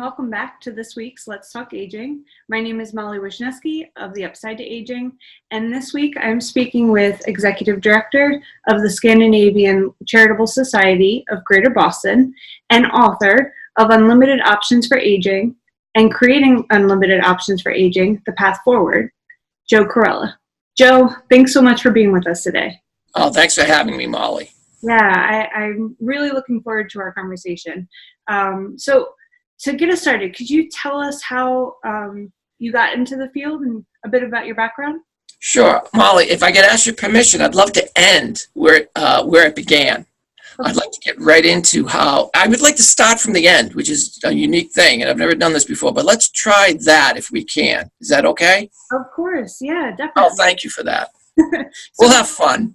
welcome back to this week's Let's Talk Aging. My name is Molly Wisniewski of the Upside to Aging, and this week I'm speaking with Executive Director of the Scandinavian Charitable Society of Greater Boston and author of Unlimited Options for Aging and Creating Unlimited Options for Aging, The Path Forward, Joe Carella. Joe, thanks so much for being with us today. Oh, thanks for having me, Molly. Yeah, I'm really looking forward to our conversation. So to get us started, could you tell us how you got into the field and a bit about your background? Sure. Molly, if I could ask your permission, I'd love to end where it began. Okay. I'd like to get right into I would like to start from the end, which is a unique thing, and I've never done this before, but let's try that if we can. Is that okay? Of course, yeah, definitely. Oh, thank you for that. We'll have fun.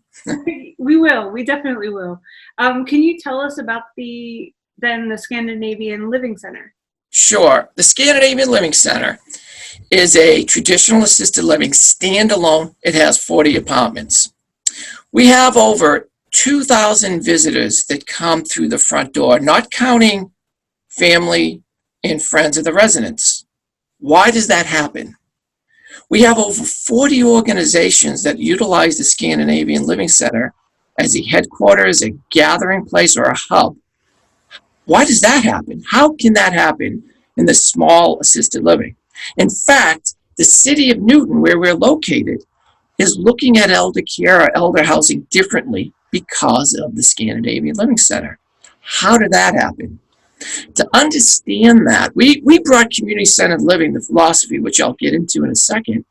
We will. We definitely will. Can you tell us about the Scandinavian Living Center? Sure. The Scandinavian Living Center is a traditional assisted living standalone. It has 40 apartments. We have over 2,000 visitors that come through the front door, not counting family and friends of the residents. Why does that happen? We have over 40 organizations that utilize the Scandinavian Living Center as a headquarters, a gathering place, or a hub. Why does that happen? How can that happen in the small assisted living? In fact, the city of Newton, where we're located, is looking at elder care or elder housing differently because of the Scandinavian Living Center. How did that happen? To understand that, we brought community-centered living, the philosophy, which I'll get into in a second,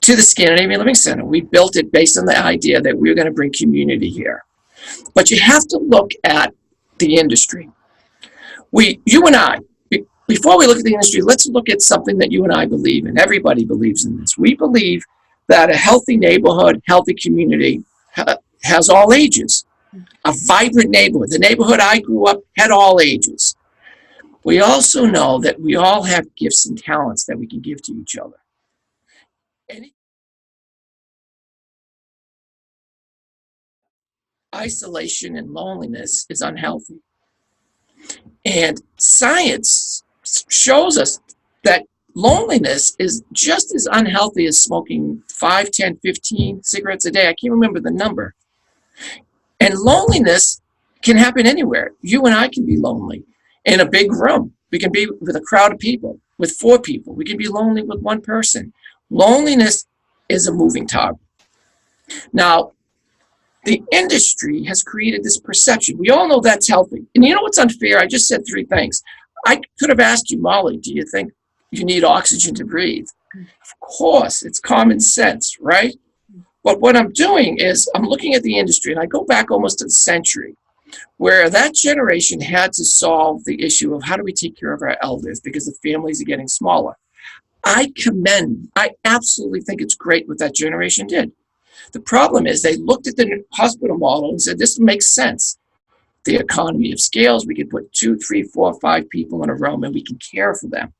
to the Scandinavian Living Center. We built it based on the idea that we were going to bring community here. But you have to look at the industry. You and I, before we look at the industry, let's look at something that you and I believe in. Everybody believes in this. We believe that a healthy neighborhood, healthy community has all ages. A vibrant neighborhood. The neighborhood I grew up had all ages. We also know that we all have gifts and talents that we can give to each other. Isolation and loneliness is unhealthy. And science shows us that loneliness is just as unhealthy as smoking 5, 10, 15 cigarettes a day. I can't remember the number. And loneliness can happen anywhere. You and I can be lonely in a big room. We can be with a crowd of people, with 4 people. We can be lonely with 1 person. Loneliness is a moving target. Now, the industry has created this perception. We all know that's healthy. And you know what's unfair? I just said 3 things. I could have asked you, Molly, do you think you need oxygen to breathe? Of course, it's common sense, right? But what I'm doing is I'm looking at the industry, and I go back almost a century, where that generation had to solve the issue of how do we take care of our elders because the families are getting smaller. I absolutely think it's great what that generation did. The problem is they looked at the hospital model and said, this makes sense. The economy of scales, we can put 2, 3, 4, 5 people in a room and we can care for them.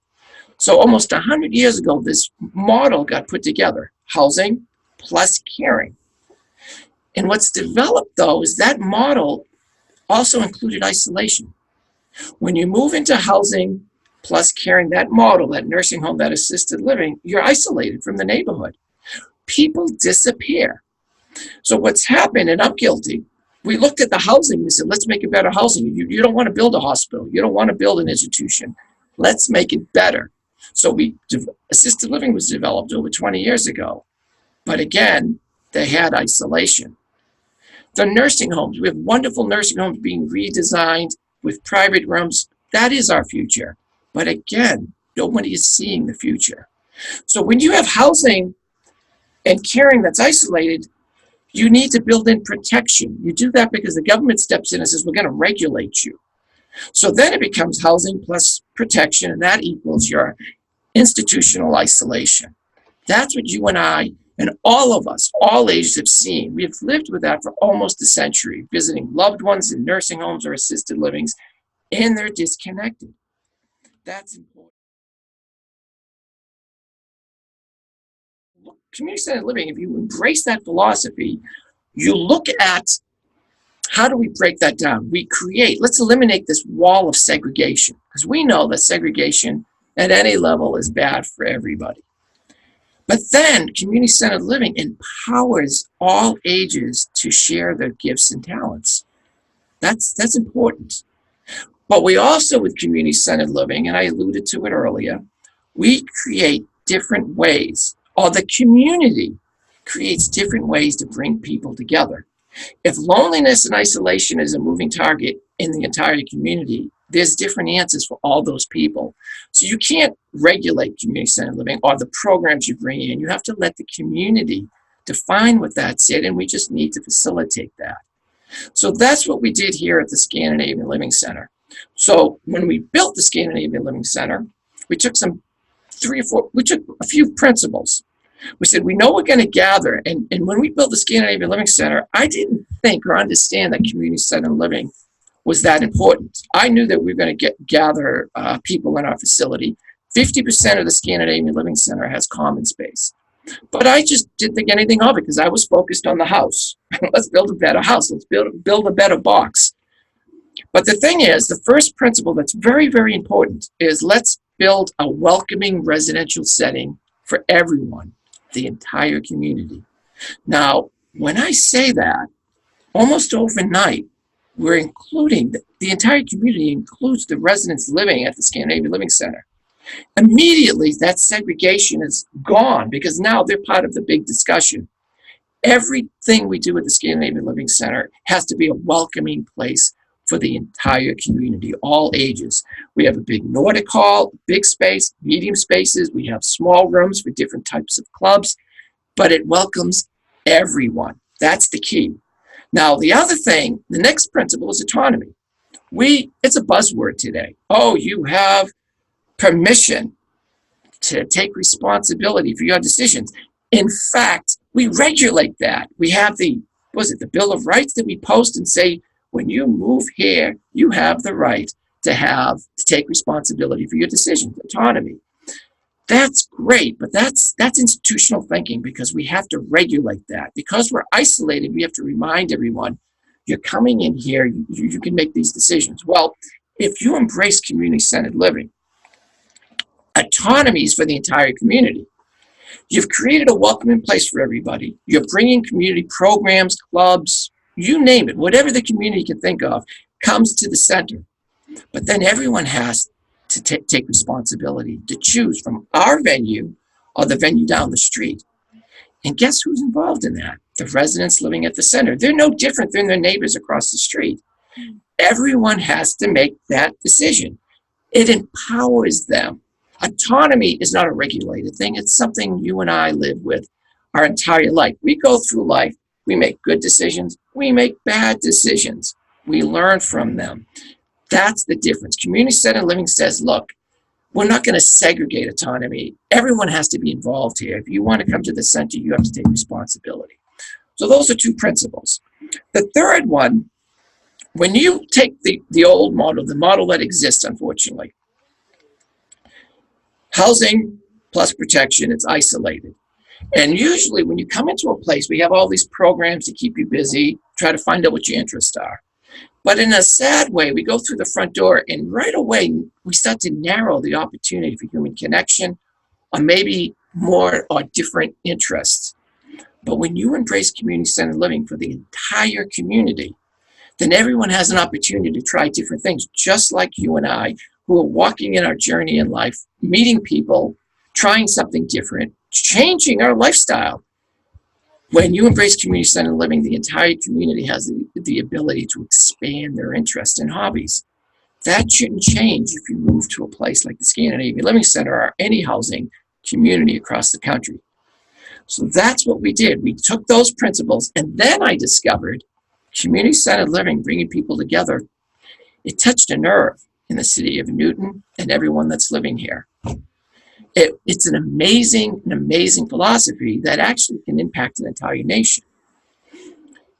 So almost 100 years ago, this model got put together, housing plus caring. And what's developed, though, is that model also included isolation. When you move into housing plus caring, that model, that nursing home, that assisted living, you're isolated from the neighborhood. People disappear. So what's happened, and I'm guilty, we looked at the housing and said, let's make it better housing. You don't want to build a hospital. You don't want to build an institution. Let's make it better. So assisted living was developed over 20 years ago. But again, they had isolation. The nursing homes, we have wonderful nursing homes being redesigned with private rooms. That is our future. But again, nobody is seeing the future. So when you have housing and caring that's isolated, you need to build in protection. You do that because the government steps in and says, we're going to regulate you. So then it becomes housing plus protection, and that equals your institutional isolation. That's what you and I and all of us, all ages, have seen. We have lived with that for almost a century, visiting loved ones in nursing homes or assisted livings, and they're disconnected. That's important. Community-centered living, if you embrace that philosophy, you look at How do we break that down? Let's eliminate this wall of segregation, because we know that segregation at any level is bad for everybody. But then community-centered living empowers all ages to share their gifts and talents. That's important. But we also, with community-centered living, and I alluded to it earlier, we create different ways, or the community creates different ways to bring people together. If loneliness and isolation is a moving target in the entire community, there's different answers for all those people. So you can't regulate community-centered living or the programs you bring in. You have to let the community define what that's it, and we just need to facilitate that. So that's what we did here at the Scandinavian Living Center. So when we built the Scandinavian Living Center, we took a few principles. We said, we know we're going to gather. And when we built the Scandinavian Living Center, I didn't think or understand that community-centered living was that important. I knew that we were going to gather people in our facility. 50% of the Scandinavian Living Center has common space. But I just didn't think anything of it because I was focused on the house. Let's build a better house. Let's build a better box. But the thing is, the first principle that's very, very important is let's build a welcoming residential setting for everyone, the entire community. Now, when I say that, almost overnight, we're including the entire community includes the residents living at the Scandinavian Living Center. Immediately, that segregation is gone because now they're part of the big discussion. Everything we do at the Scandinavian Living Center has to be a welcoming place for the entire community, all ages. We have a big Nordic hall, big space, medium spaces. We have small rooms for different types of clubs, but it welcomes everyone. That's the key. Now, the other thing, the next principle is autonomy. It's a buzzword today. Oh, you have permission to take responsibility for your decisions. In fact, we regulate that. We have the Bill of Rights that we post and say, when you move here, you have the right to take responsibility for your decisions, autonomy. That's great, but that's institutional thinking because we have to regulate that. Because we're isolated, we have to remind everyone, you're coming in here, you can make these decisions. Well, if you embrace community-centered living, autonomy is for the entire community. You've created a welcoming place for everybody. You're bringing community programs, clubs, you name it, whatever the community can think of, comes to the center. But then everyone has to take responsibility to choose from our venue or the venue down the street. And guess who's involved in that? The residents living at the center. They're no different than their neighbors across the street. Everyone has to make that decision. It empowers them. Autonomy is not a regulated thing. It's something you and I live with our entire life. We go through life. We make good decisions. We make bad decisions. We learn from them. That's the difference. Community-centered living says, look, we're not going to segregate autonomy. Everyone has to be involved here. If you want to come to the center, you have to take responsibility. So those are two principles. The third one, when you take the old model, the model that exists, unfortunately, housing plus protection, it's isolated. And usually when you come into a place, we have all these programs to keep you busy, try to find out what your interests are. But in a sad way, we go through the front door and right away, we start to narrow the opportunity for human connection or maybe more or different interests. But when you embrace community-centered living for the entire community, then everyone has an opportunity to try different things, just like you and I, who are walking in our journey in life, meeting people, trying something different, changing our lifestyle. When you embrace community-centered living, the entire community has the ability to expand their interests and hobbies. That shouldn't change if you move to a place like the Scandinavian Living Center or any housing community across the country. So that's what we did. We took those principles, and then I discovered community-centered living, bringing people together. It touched a nerve in the city of Newton and everyone that's living here. It's an amazing philosophy that actually can impact an entire nation.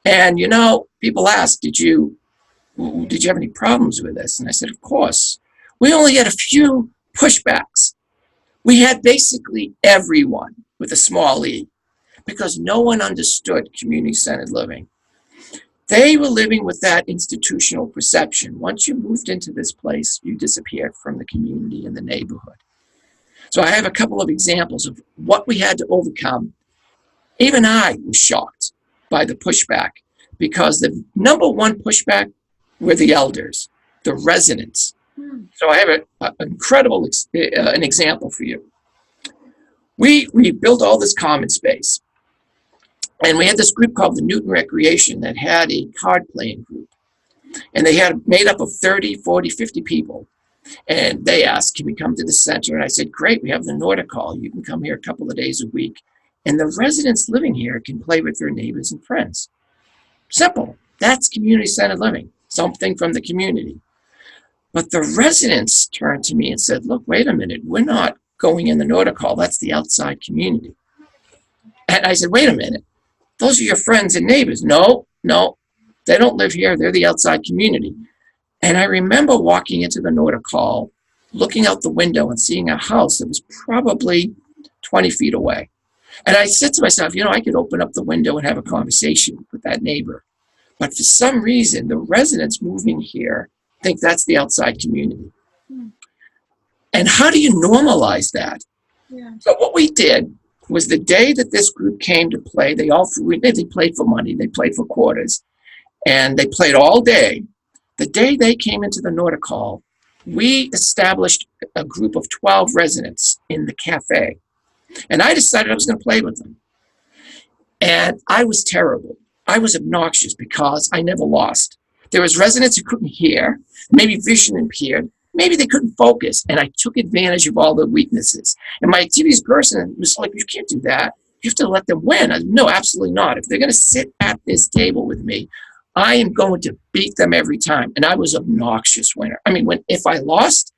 And people ask, did you have any problems with this? And I said, of course. We only had a few pushbacks. We had basically everyone with a small e because no one understood community-centered living. They were living with that institutional perception. Once you moved into this place, you disappeared from the community and the neighborhood. So I have a couple of examples of what we had to overcome. Even I was shocked by the pushback, because the number one pushback were the elders, the residents. So I have an incredible an example for you. We built all this common space, and we had this group called the Newton Recreation that had a card playing group, and they had made up of 30, 40, 50 people. And they asked, can we come to the center? And I said, great, we have the Nordic Hall. You can come here a couple of days a week. And the residents living here can play with their neighbors and friends. Simple. That's community-centered living, something from the community. But the residents turned to me and said, look, wait a minute, we're not going in the Nordic Hall. That's the outside community. And I said, wait a minute, those are your friends and neighbors. No, they don't live here. They're the outside community. And I remember walking into the Nordic Hall, looking out the window and seeing a house that was probably 20 feet away. And I said to myself, I could open up the window and have a conversation with that neighbor. But for some reason, the residents moving here think that's the outside community. And how do you normalize that? Yeah. So what we did was, the day that this group came to play, they played for money, they played for quarters, and they played all day. The day they came into the Nordic Hall, we established a group of 12 residents in the cafe. And I decided I was going to play with them. And I was terrible. I was obnoxious because I never lost. There was residents who couldn't hear, maybe vision impaired, maybe they couldn't focus, and I took advantage of all their weaknesses. And my activities person was like, you can't do that. You have to let them win. I said, no, absolutely not. If they're going to sit at this table with me, I am going to beat them every time. And I was an obnoxious winner. I mean, if I lost,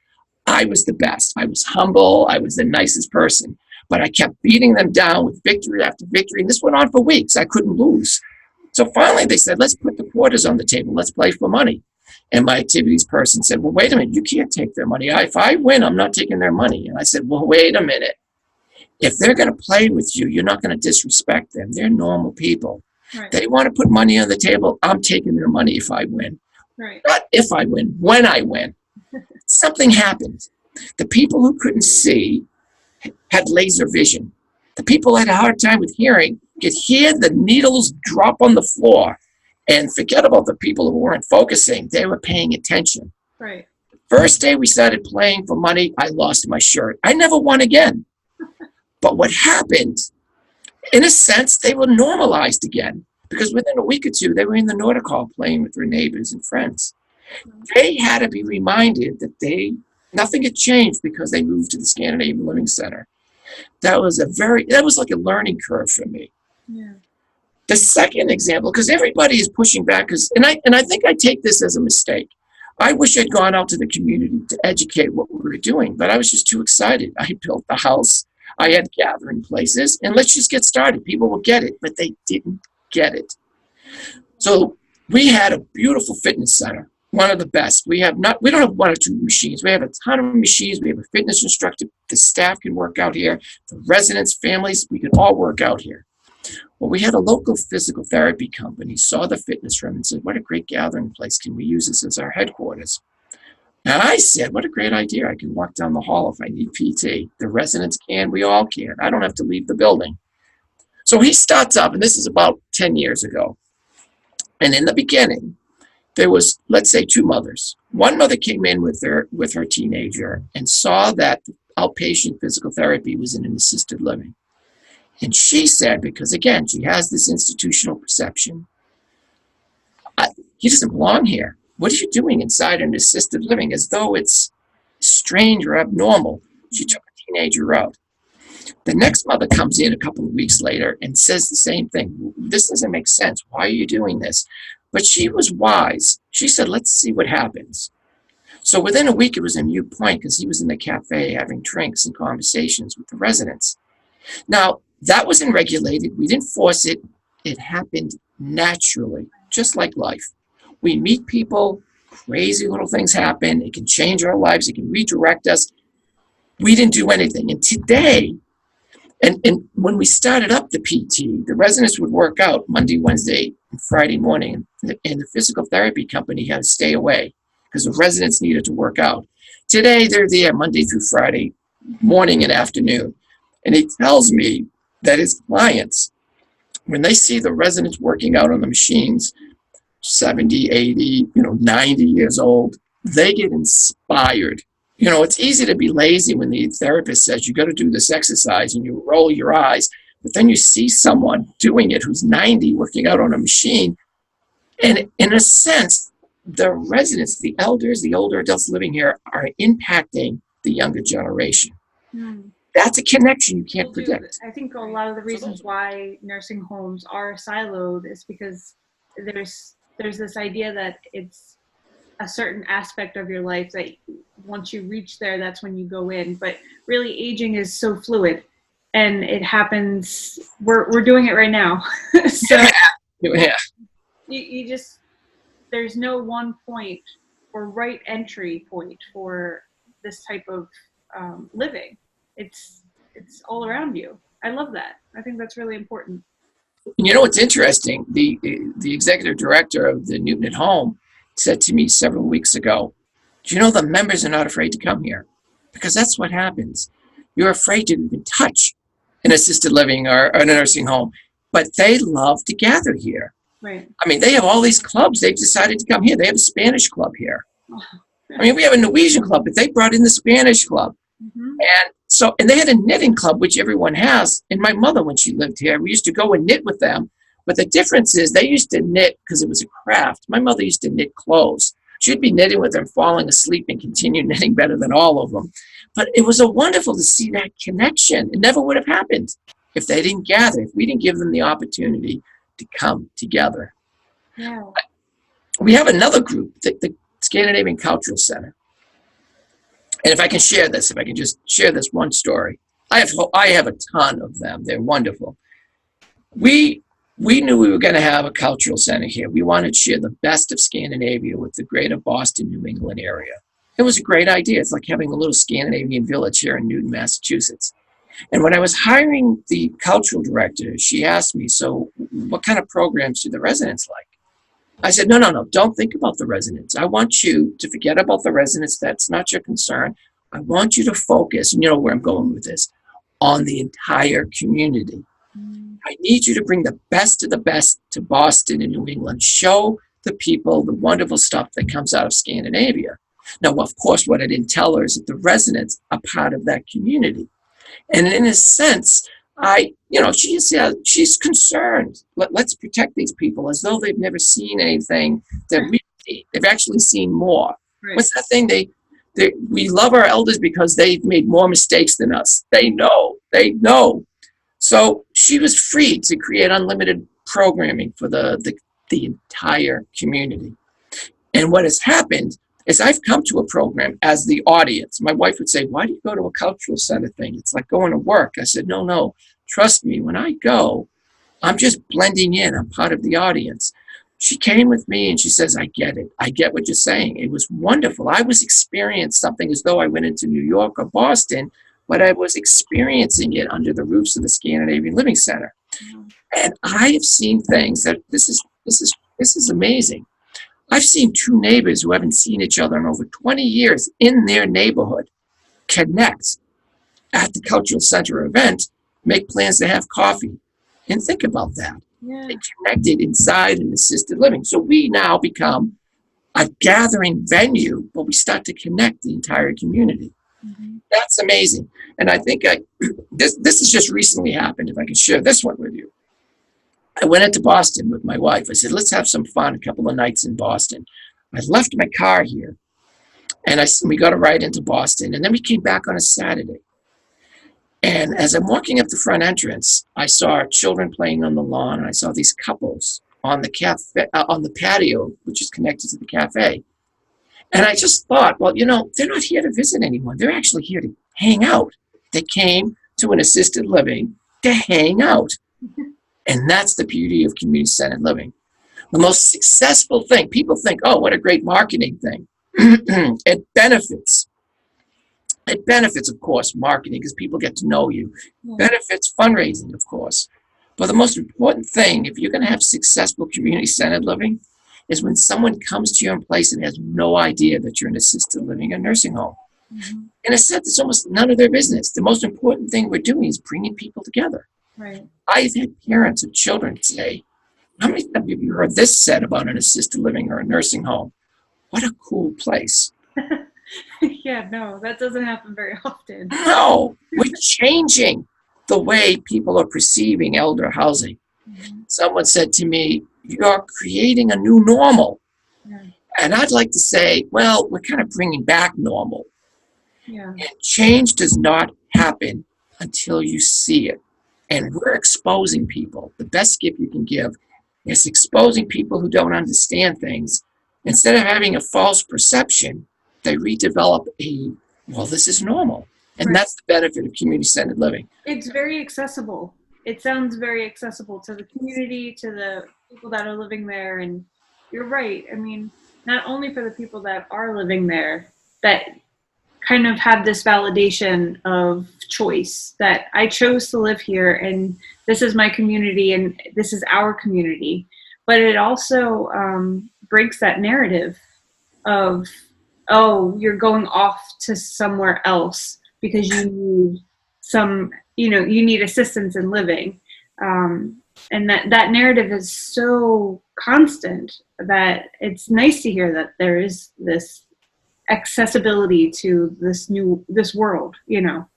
I was the best. I was humble. I was the nicest person. But I kept beating them down with victory after victory. And this went on for weeks. I couldn't lose. So finally they said, let's put the quarters on the table. Let's play for money. And my activities person said, well, wait a minute. You can't take their money. If I win, I'm not taking their money. And I said, well, wait a minute. If they're going to play with you, you're not going to disrespect them. They're normal people. Right. They want to put money on the table. I'm taking their money if I win. Right. Not if I win, when I win. Something happened. The people who couldn't see had laser vision. The people who had a hard time with hearing could hear the needles drop on the floor, and forget about the people who weren't focusing. They were paying attention. Right. First day we started playing for money, I lost my shirt. I never won again. But what happened, in a sense, they were normalized again, because within a week or two, they were in the Nordic Hall playing with their neighbors and friends. They had to be reminded that nothing had changed because they moved to the Scandinavian Living Center. That was like a learning curve for me. Yeah. The second example, because everybody is pushing back, and I think I take this as a mistake. I wish I'd gone out to the community to educate what we were doing, but I was just too excited. I built the house. I had gathering places, and let's just get started. People will get it, but they didn't get it. So we had a beautiful fitness center, one of the best. We don't have one or two machines. We have a ton of machines. We have a fitness instructor. The staff can work out here. The residents, families, we can all work out here. Well, we had a local physical therapy company, saw the fitness room and said, what a great gathering place. Can we use this as our headquarters? And I said, what a great idea. I can walk down the hall if I need PT. The residents can, we all can. I don't have to leave the building. So he starts up, and this is about 10 years ago. And in the beginning, there was, let's say, two mothers. One mother came in with her teenager and saw that outpatient physical therapy was in an assisted living. And she said, because again, she has this institutional perception, he doesn't belong here. What are you doing inside an assisted living? As though it's strange or abnormal. She took a teenager out. The next mother comes in a couple of weeks later and says the same thing. This doesn't make sense. Why are you doing this? But she was wise. She said, let's see what happens. So within a week, it was a moot point because he was in the cafe having drinks and conversations with the residents. Now, that wasn't regulated. We didn't force it. It happened naturally, just like life. We meet people, crazy little things happen. It can change our lives. It can redirect us. We didn't do anything. And today, And when we started up the PT, the residents would work out Monday, Wednesday, and Friday morning, and the physical therapy company had to stay away because the residents needed to work out. Today, they're there Monday through Friday, morning and afternoon. And he tells me that his clients, when they see the residents working out on the machines, 70, 80, 90 years old, they get inspired. It's easy to be lazy when the therapist says you got to do this exercise and you roll your eyes, but then you see someone doing it who's 90 working out on a machine. And in a sense, the residents, the elders, the older adults living here are impacting the younger generation. That's a connection you can't predict. I think a lot of the reasons why nursing homes are siloed is because there's this idea that it's a certain aspect of your life that once you reach there, that's when you go in. But really, aging is so fluid, and it happens. We're doing it right now. So Yeah. you just, there's no one point or right entry point for this type of living. It's all around you. I love that. I think that's really important. You know what's interesting? The executive director of the Newton at Home said to me several weeks ago, "Do you know the members are not afraid to come here? Because that's what happens. You're afraid to even touch an assisted living or a nursing home, but they love to gather here. Right. I mean, they have all these clubs. They've decided to come here. They have a Spanish club here. I mean, we have a Norwegian club, but they brought in the Spanish club. And they had a knitting club, which everyone has. And my mother, when she lived here, we used to go and knit with them. But the difference is they used to knit because it was a craft. My mother used to knit clothes. She'd be knitting with them, falling asleep, and continue knitting better than all of them. But it was wonderful to see that connection. It never would have happened if they didn't gather, if we didn't give them the opportunity to come together. Yeah. We have another group, the Scandinavian Cultural Center. And if I can just share this one story. I have a ton of them. They're wonderful. We knew we were going to have a cultural center here. We wanted to share the best of Scandinavia with the greater Boston, New England area. It was a great idea. It's like having a little Scandinavian village here in Newton, Massachusetts. And when I was hiring the cultural director, she asked me, "So what kind of programs do the residents like?" I said, no, don't think about the residents. I want you to forget about the residents. That's not your concern. I want you to focus, and you know where I'm going with this, on the entire community. I need you to bring the best of the best to Boston and New England. Show the people the wonderful stuff that comes out of Scandinavia. Now, of course, what I didn't tell her is that the residents are part of that community. And in a sense, she's concerned. Let's protect these people as though they've never seen anything that they've actually seen more. Right. What's that thing? We love our elders because they've made more mistakes than us. They know. So she was free to create unlimited programming for the entire community. And what has happened is I've come to a program as the audience. My wife would say, "Why do you go to a cultural center thing? It's like going to work." I said, no, trust me. When I go, I'm just blending in. I'm part of the audience. She came with me and she says, "I get it. I get what you're saying." It was wonderful. I was experiencing something as though I went into New York or Boston, but I was experiencing it under the roofs of the Scandinavian Living Center. And I have seen things that this is amazing. I've seen two neighbors who haven't seen each other in over 20 years in their neighborhood connect at the cultural center event, make plans to have coffee. And think about that. Yeah. They connected inside an assisted living. So we now become a gathering venue, but we start to connect the entire community. That's amazing. And I think this has just recently happened, if I can share this one with you. I went into Boston with my wife. I said, "Let's have some fun a couple of nights in Boston." I left my car here, and we got a ride into Boston, and then we came back on a Saturday. And as I'm walking up the front entrance, I saw children playing on the lawn, and I saw these couples on the cafe, on the patio, which is connected to the cafe. And I just thought, well, they're not here to visit anyone. They're actually here to hang out. They came to an assisted living to hang out. And that's the beauty of community-centered living. The most successful thing, people think, "Oh, what a great marketing thing." It benefits It benefits, of course, marketing because people get to know you. Yeah. Benefits fundraising, of course. But the most important thing, if you're going to have successful community-centered living, is when someone comes to your place and has no idea that you're in assisted living or nursing home. Mm-hmm. In a sense, it's almost none of their business. The most important thing we're doing is bringing people together. Right. I've had parents of children say, how many times have you heard this said about an assisted living or a nursing home? What a cool place. Yeah, no, that doesn't happen very often. No, we're changing the way people are perceiving elder housing. Mm-hmm. Someone said to me, you're creating a new normal. Yeah. And I'd like to say, well, we're kind of bringing back normal. Yeah. And change does not happen until you see it. And we're exposing people. The best gift you can give is exposing people who don't understand things. Instead of having a false perception, they redevelop well, this is normal. And Right. that's the benefit of community-centered living. It's very accessible. It sounds very accessible to the community, to the people that are living there. And you're right. I mean, not only for the people that are living there, that kind of have this validation of choice, that I chose to live here and this is my community and this is our community. But it also breaks that narrative of, oh, you're going off to somewhere else because you need you need assistance in living. And that narrative is so constant that it's nice to hear that there is this accessibility to this world. So,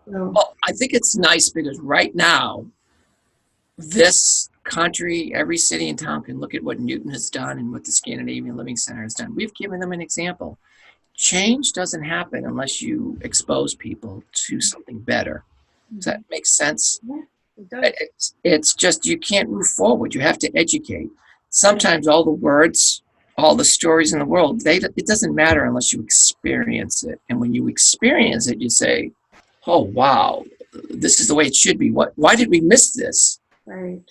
Well, I think it's nice because right now, this country, every city and town can look at what Newton has done and what the Scandinavian Living Center has done. We've given them an example. Change doesn't happen unless you expose people to something better. Does that make sense? yeah, it does. It's just you can't move forward. You have to educate. Sometimes all the words, all the stories in the world, it doesn't matter unless you experience it. And when you experience it, you say, oh, wow, this is the way it should be. Why did we miss this? Right.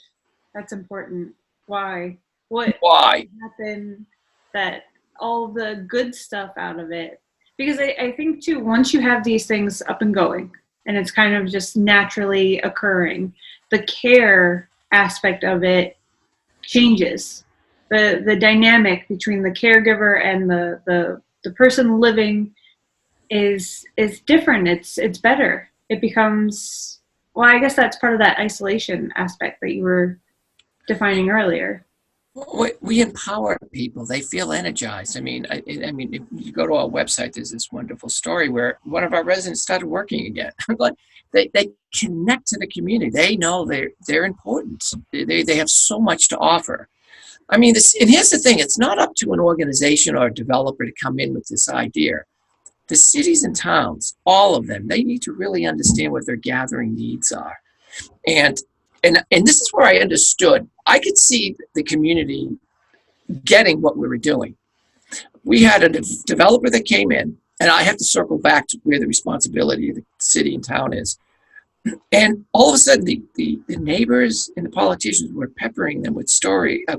That's important. Why? What Why? happened that all the good stuff out of it? Because I think too, once you have these things up and going and it's kind of just naturally occurring, the care aspect of it changes. The dynamic between the caregiver and the person living is different. It's better. It becomes, well, I guess that's part of that isolation aspect that you were defining earlier. We empower people. They feel energized. I mean, if you go to our website, there's this wonderful story where one of our residents started working again. Like they connect to the community. They know they're important. They have so much to offer. I mean, and here's the thing: it's not up to an organization or a developer to come in with this idea. The cities and towns, all of them, they need to really understand what their gathering needs are. And this is where I understood. I could see the community getting what we were doing. We had a developer that came in, and I have to circle back to where the responsibility of the city and town is. And all of a sudden, the neighbors and the politicians were peppering them with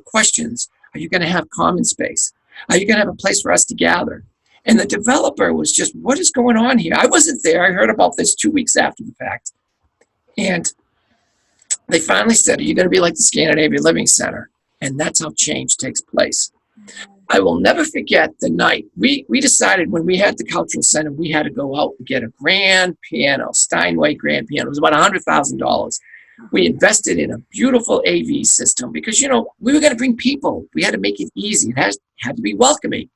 questions. Are you going to have common space? Are you going to have a place for us to gather? And the developer was just, what is going on here? I wasn't there. I heard about this 2 weeks after the fact. And they finally said, are you going to be like the Scandinavian Living Center? And that's how change takes place. I will never forget the night. We decided when we had the cultural center, we had to go out and get a grand piano, Steinway grand piano. It was about $100,000. We invested in a beautiful AV system because, we were going to bring people. We had to make it easy. It had to be welcoming.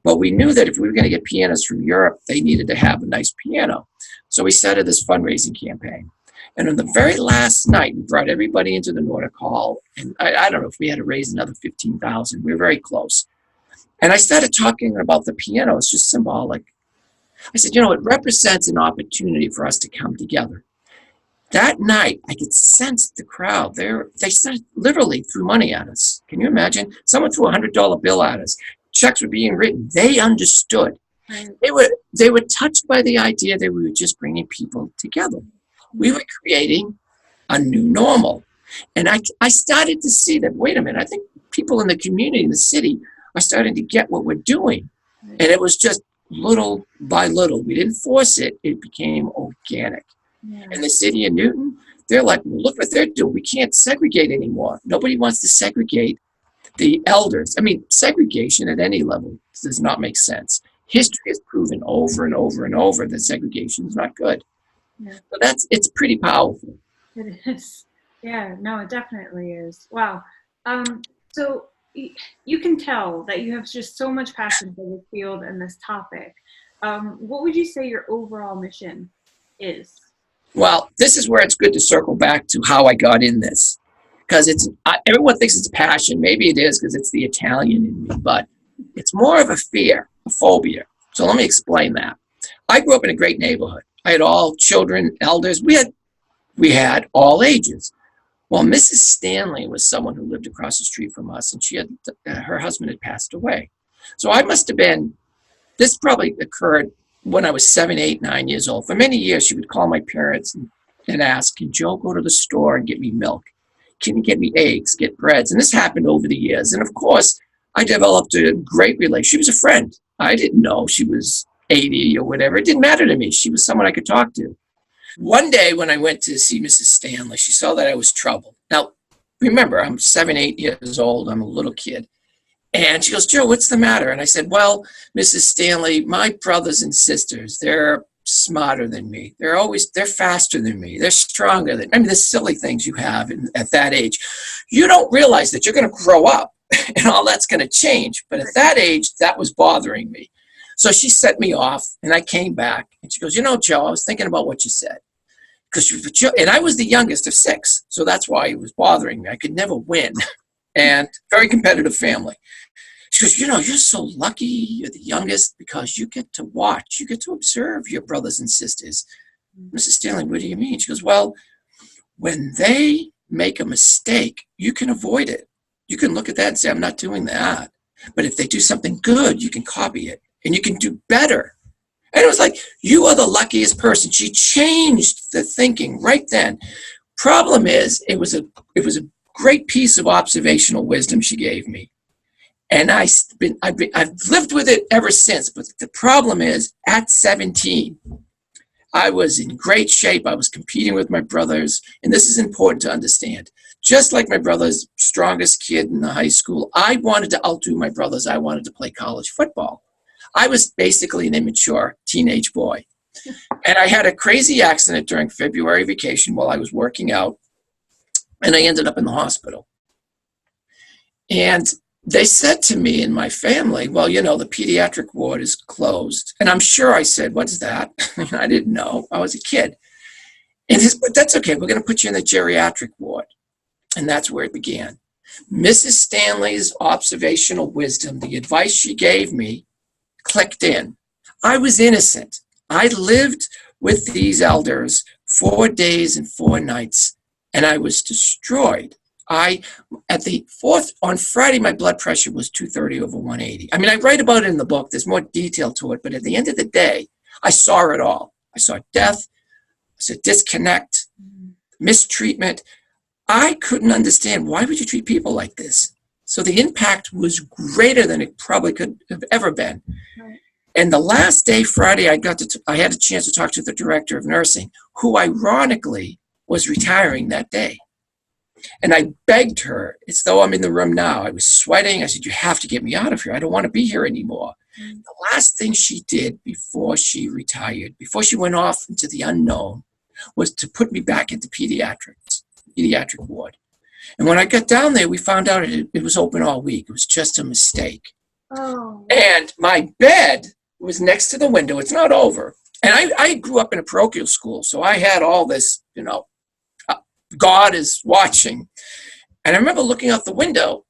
But we knew that if we were going to get pianists from Europe, they needed to have a nice piano. So we started this fundraising campaign. And on the very last night, we brought everybody into the Nordic Hall. And I don't know if we had to raise another $15,000. We were very close. And I started talking about the piano. It's just symbolic. I said, it represents an opportunity for us to come together. That night, I could sense the crowd. They started literally threw money at us. Can you imagine? Someone threw a $100 bill at us. Checks were being written. They understood. Right. They were touched by the idea that we were just bringing people together. We were creating a new normal. And I started to see that, wait a minute, I think people in the community, in the city, are starting to get what we're doing. And it was just little by little. We didn't force it. It became organic. Yeah. And the city of Newton, they're like, well, look what they're doing. We can't segregate anymore. Nobody wants to segregate the elders. I mean, segregation at any level does not make sense. History has proven over and over and over that segregation is not good. Yeah. So it's pretty powerful. It is. Yeah, no, it definitely is. Wow. So you can tell that you have just so much passion for this field and this topic. What would you say your overall mission is? Well, this is where it's good to circle back to how I got in this. Because everyone thinks it's passion. Maybe it is because it's the Italian in me, but it's more of a fear, a phobia. So let me explain that. I grew up in a great neighborhood. I had all children, elders. We had all ages. Well, Mrs. Stanley was someone who lived across the street from us, and her husband had passed away. So I must have been. This probably occurred when I was 7, 8, 9 years old. For many years, she would call my parents and ask, "Can Joe go to the store and get me milk? Can you get me eggs, get breads?" And this happened over the years. And of course, I developed a great relationship. She was a friend. I didn't know she was 80 or whatever. It didn't matter to me. She was someone I could talk to. One day when I went to see Mrs. Stanley, she saw that I was troubled. Now, remember, I'm 7, 8 years old. I'm a little kid. And she goes, "Joe, what's the matter?" And I said, "Well, Mrs. Stanley, my brothers and sisters, they're smarter than me. They're faster than me. They're stronger than, I mean, the silly things you have at that age. You don't realize that you're going to grow up and all that's going to change. But at that age, that was bothering me." So she set me off and I came back and she goes, "Joe, I was thinking about what you said." And I was the youngest of 6. So that's why it was bothering me. I could never win. And very competitive family. She goes, "You're so lucky. You're the youngest because you get to watch. You get to observe your brothers and sisters." "Mrs. Stanley, what do you mean?" She goes, "Well, when they make a mistake, you can avoid it. You can look at that and say, 'I'm not doing that.' But if they do something good, you can copy it and you can do better." And it was like, you are the luckiest person. She changed the thinking right then. Problem is, it was a great piece of observational wisdom she gave me. And I've lived with it ever since. But the problem is, at 17, I was in great shape. I was competing with my brothers. And this is important to understand. Just like my brother's strongest kid in the high school, I wanted to outdo my brothers. I wanted to play college football. I was basically an immature teenage boy. And I had a crazy accident during February vacation while I was working out. And I ended up in the hospital. And they said to me and my family, "Well, the pediatric ward is closed." And I'm sure I said, "What's that?" I didn't know. I was a kid. And "But that's okay. We're going to put you in the geriatric ward." And that's where it began. Mrs. Stanley's observational wisdom, the advice she gave me, clicked in. I was innocent. I lived with these elders 4 days and 4 nights, and I was destroyed. On Friday, my blood pressure was 230/180. I mean, I write about it in the book. There's more detail to it, but at the end of the day, I saw it all. I saw death. I saw disconnect, mistreatment. I couldn't understand, why would you treat people like this? So the impact was greater than it probably could have ever been. Right. And the last day, Friday, I had a chance to talk to the director of nursing, who ironically was retiring that day. And I begged her, it's though I'm in the room now. I was sweating. I said, "You have to get me out of here. I don't want to be here anymore." The last thing she did before she retired, before she went off into the unknown, was to put me back into pediatric ward. And when I got down there, we found out it was open all week. It was just a mistake. Oh. And my bed was next to the window. It's not over. And I grew up in a parochial school, so I had all this, God is watching. And I remember looking out the window,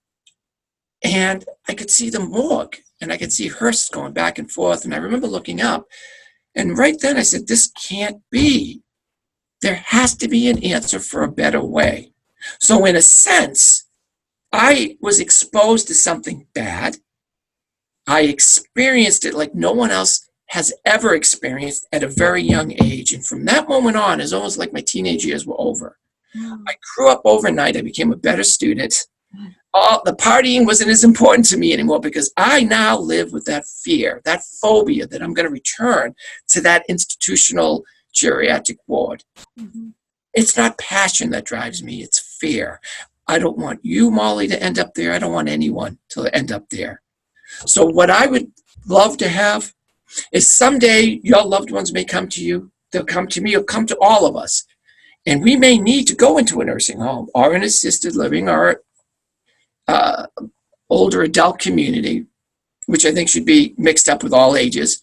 and I could see the morgue, and I could see hearses going back and forth. And I remember looking up, and right then I said, "This can't be. There has to be an answer for a better way." So in a sense, I was exposed to something bad. I experienced it like no one else has ever experienced at a very young age. And from that moment on, it's almost like my teenage years were over. I grew up overnight. I became a better student. All the partying wasn't as important to me anymore because I now live with that fear, that phobia that I'm going to return to that institutional geriatric ward. Mhm. It's not passion that drives me, it's fear. I don't want you, Molly, to end up there. I don't want anyone to end up there. So, what I would love to have is someday your loved ones may come to you. They'll come to me, or come to all of us. And we may need to go into a nursing home or an assisted living or uh, older adult community, which I think should be mixed up with all ages.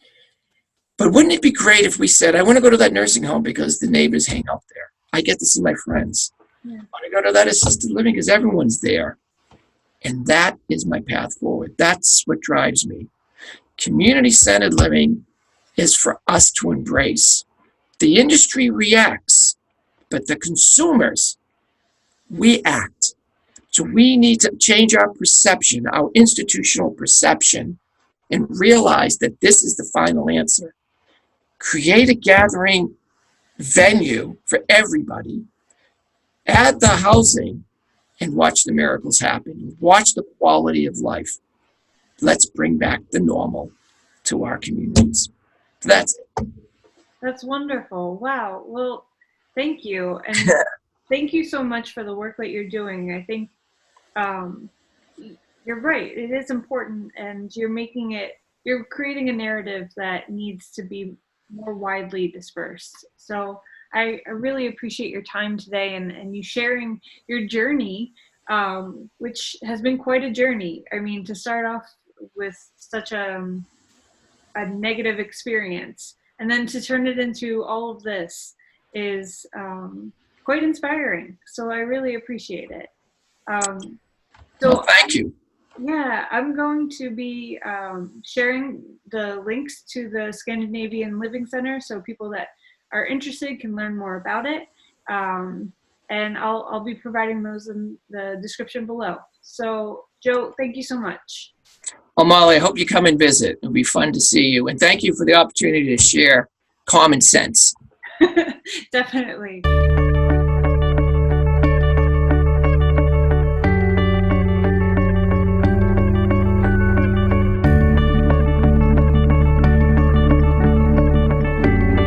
But wouldn't it be great if we said, I want to go to that nursing home because the neighbors hang out there. I get to see my friends. Yeah. I want to go to that assisted living because everyone's there. And that is my path forward. That's what drives me. Community-centered living is for us to embrace. The industry reacts, but the consumers, we act. So we need to change our perception, our institutional perception, and realize that this is the final answer. Create a gathering venue for everybody, add the housing, and watch the miracles happen. Watch the quality of life. Let's bring back the normal to our communities. That's it. That's wonderful. Wow. Well, thank you. And thank you so much for the work that you're doing. I think um, you're right. It is important, and you're creating a narrative that needs to be more widely dispersed. So I really appreciate your time today, and you sharing your journey, which has been quite a journey. I mean, to start off with such a negative experience, and then to turn it into all of this is quite inspiring. So I really appreciate it. Um, Well, so thank you. yeah, I'm going to be sharing the links to the Scandinavian Living Center so people that are interested can learn more about it. Um, and I'll be providing those in the description below. So Joe, thank you so much. Well, Molly, I hope you come and visit. It'll be fun to see you. And thank you for the opportunity to share common sense. Definitely.